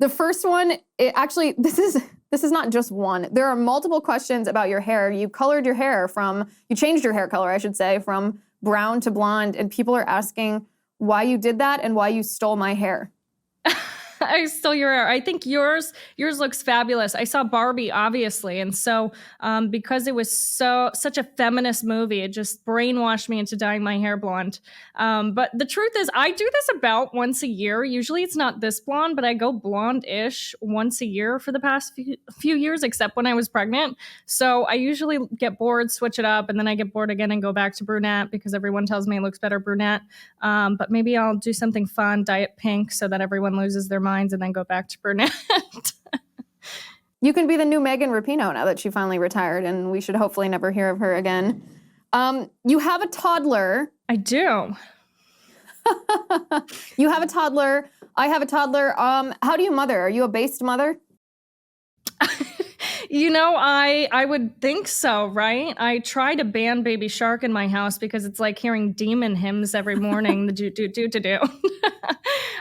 The first one, this is not just one. There are multiple questions about your hair. You changed your hair color, I should say, from brown to blonde, and people are asking why you did that and why you stole my hair. I stole your hair. I think yours looks fabulous. I saw Barbie, obviously, and so because it was such a feminist movie, it just brainwashed me into dyeing my hair blonde. But the truth is, I do this about once a year. Usually, it's not this blonde, but I go blonde-ish once a year for the past few years, except when I was pregnant. So I usually get bored, switch it up, and then I get bored again and go back to brunette because everyone tells me it looks better brunette. But maybe I'll do something fun, dye it pink, so that everyone loses their minds and then go back to brunette. You can be the new Megan Rapinoe now that she finally retired, and we should hopefully never hear of her again. You have a toddler. I do. You have a toddler. I have a toddler. How do you mother? Are you a based mother? I would think so, right? I try to ban Baby Shark in my house because it's like hearing demon hymns every morning, the do.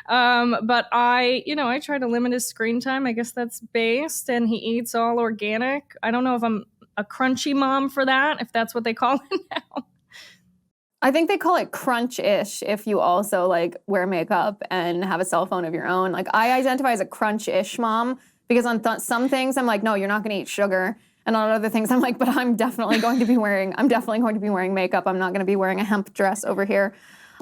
But I try to limit his screen time. I guess that's based, and he eats all organic. I don't know if I'm a crunchy mom for that, if that's what they call it now. I think they call it crunch-ish if you also wear makeup and have a cell phone of your own. Like, I identify as a crunch-ish mom because on some things I'm like, no, you're not going to eat sugar. And on other things I'm like, but I'm definitely going to be wearing makeup. I'm not going to be wearing a hemp dress over here.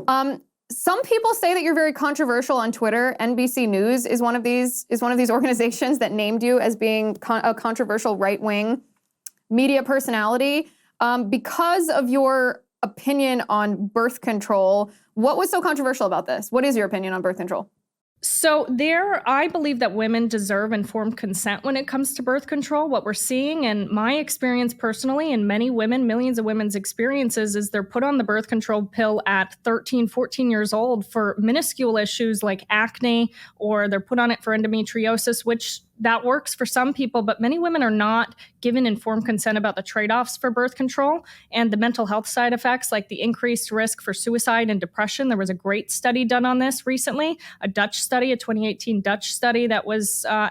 Some people say that you're very controversial on Twitter. NBC News is one of these organizations that named you as being a controversial right-wing media personality because of your opinion on birth control. What was so controversial about this? What is your opinion on birth control? So I believe that women deserve informed consent when it comes to birth control. What we're seeing, and my experience personally, and many women, millions of women's experiences, is they're put on the birth control pill at 13, 14 years old for minuscule issues like acne, or they're put on it for endometriosis, which that works for some people, but many women are not given informed consent about the trade-offs for birth control and the mental health side effects, like the increased risk for suicide and depression. There was a great study done on this recently, a 2018 Dutch study that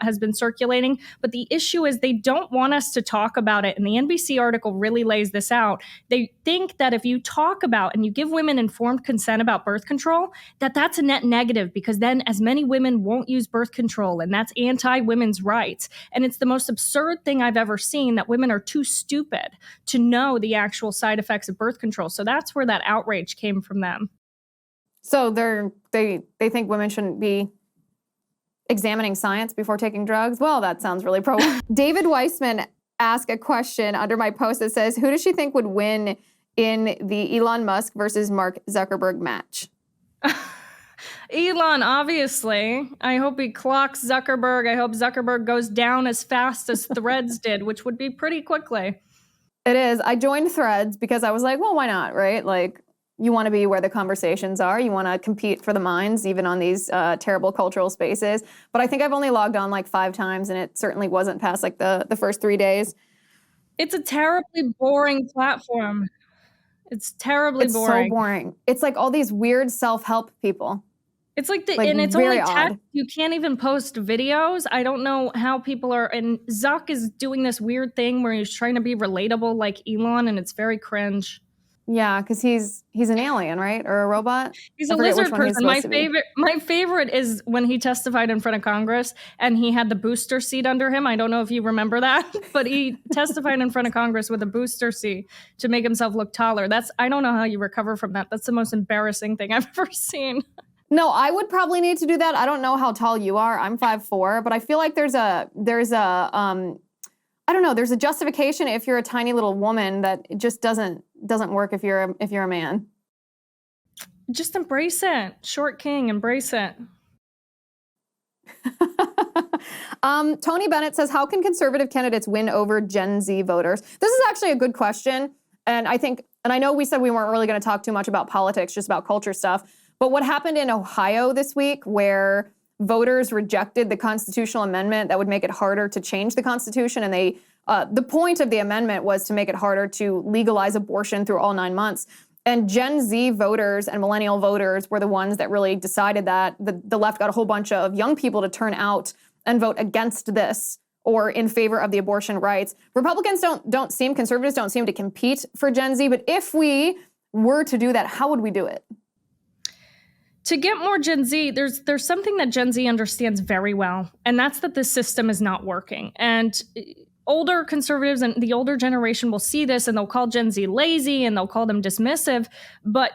has been circulating. But the issue is they don't want us to talk about it, and the NBC article really lays this out. They think that if you talk about and you give women informed consent about birth control, that's a net negative, because then as many women won't use birth control, and that's anti-women's rights. And it's the most absurd thing I've ever seen, that women are too stupid to know the actual side effects of birth control. So that's where that outrage came from them. So they think women shouldn't be examining science before taking drugs? Well, that sounds really pro. David Weissman asked a question under my post that says, who does she think would win in the Elon Musk versus Mark Zuckerberg match? Elon, obviously. I hope he clocks Zuckerberg. I hope Zuckerberg goes down as fast as Threads did, which would be pretty quickly. It is. I joined Threads because I was like, well, why not, right? Like, you want to be where the conversations are. You want to compete for the minds, even on these terrible cultural spaces. But I think I've only logged on 5 times, and it certainly wasn't past the first 3 days. It's a terribly boring platform. It's terribly boring. It's so boring. It's like all these weird self-help people. It's and it's only text. You can't even post videos. I don't know how people are. And Zuck is doing this weird thing where he's trying to be relatable like Elon, and it's very cringe. Yeah, because he's an alien, right? Or a robot? He's a lizard person. My favorite is when he testified in front of Congress and he had the booster seat under him. I don't know if you remember that, but he testified in front of Congress with a booster seat to make himself look taller. I don't know how you recover from that. That's the most embarrassing thing I've ever seen. No, I would probably need to do that. I don't know how tall you are. I'm 5'4", but I feel like there's a justification if you're a tiny little woman that it just doesn't work if you're a man. Just embrace it. Short king, embrace it. Tony Bennett says, how can conservative candidates win over Gen Z voters? This is actually a good question. And I know we said we weren't really going to talk too much about politics, just about culture stuff. But what happened in Ohio this week, where voters rejected the constitutional amendment that would make it harder to change the Constitution, and the point of the amendment was to make it harder to legalize abortion through all 9 months. And Gen Z voters and millennial voters were the ones that really decided that. The left got a whole bunch of young people to turn out and vote against this or in favor of the abortion rights. Republicans conservatives don't seem to compete for Gen Z, but if we were to do that, how would we do it? To get more Gen Z, there's something that Gen Z understands very well, and that's that this system is not working. And older conservatives and the older generation will see this and they'll call Gen Z lazy and they'll call them dismissive. But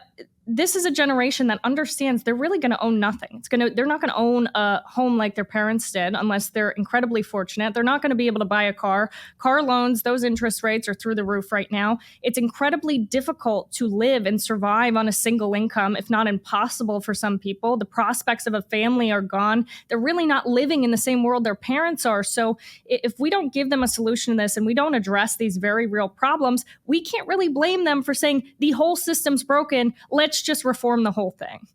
this is a generation that understands they're really going to own nothing. They're not going to own a home like their parents did unless they're incredibly fortunate. They're not going to be able to buy a car. Car loans, those interest rates are through the roof right now. It's incredibly difficult to live and survive on a single income, if not impossible for some people. The prospects of a family are gone. They're really not living in the same world their parents are. So if we don't give them a solution to this and we don't address these very real problems, we can't really blame them for saying the whole system's broken. Let's just reform the whole thing.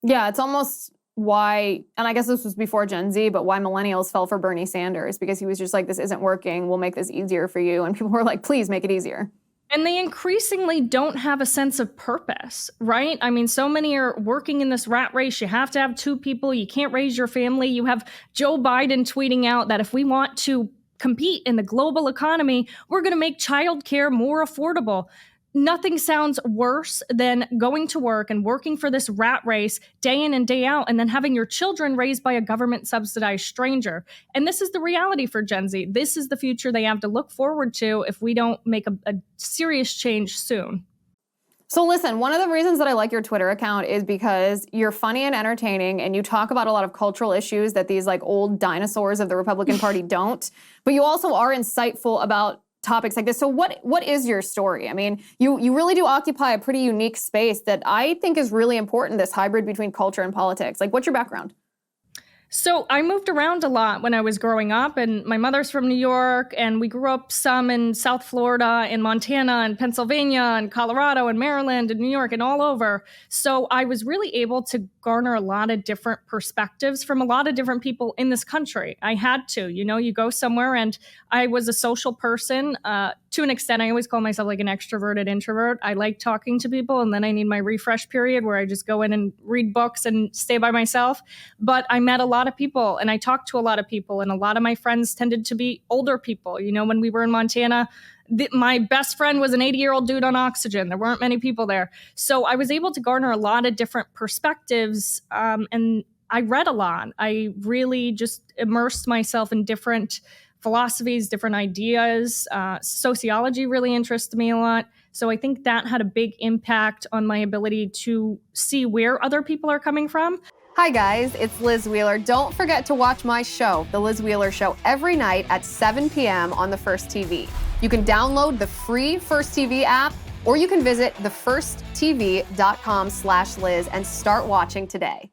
Yeah, it's almost why, and I guess this was before Gen Z, but why millennials fell for Bernie Sanders, because he was just like, this isn't working, we'll make this easier for you. And people were like, please make it easier. And they increasingly don't have a sense of purpose, right? I mean, so many are working in this rat race. You have to have two people. You can't raise your family. You have Joe Biden tweeting out that if we want to compete in the global economy, we're going to make childcare more affordable. Nothing sounds worse than going to work and working for this rat race day in and day out, and then having your children raised by a government subsidized stranger. And this is the reality for Gen Z. This is the future they have to look forward to if we don't make a serious change soon. So listen, one of the reasons that I like your Twitter account is because you're funny and entertaining, and you talk about a lot of cultural issues that these like old dinosaurs of the Republican Party don't. But you also are insightful about topics like this. So what is your story? I mean, you really do occupy a pretty unique space that I think is really important, this hybrid between culture and politics. Like, what's your background? So I moved around a lot when I was growing up, and my mother's from New York, and we grew up some in South Florida, in Montana, and Pennsylvania, and Colorado, and Maryland, and New York, and all over. So I was really able to garner a lot of different perspectives from a lot of different people in this country. I had to, you go somewhere, and I was a social person to an extent. I always call myself like an extroverted introvert. I like talking to people, and then I need my refresh period where I just go in and read books and stay by myself. But I met a lot of people, and I talked to a lot of people, and a lot of my friends tended to be older people. When we were in Montana, my best friend was an 80-year-old dude on oxygen. There weren't many people there. So I was able to garner a lot of different perspectives, and I read a lot. I really just immersed myself in different philosophies, different ideas. Sociology really interested me a lot. So I think that had a big impact on my ability to see where other people are coming from. Hi guys, it's Liz Wheeler. Don't forget to watch my show, The Liz Wheeler Show, every night at 7 p.m. on the First TV. You can download the free First TV app, or you can visit thefirsttv.com/Liz and start watching today.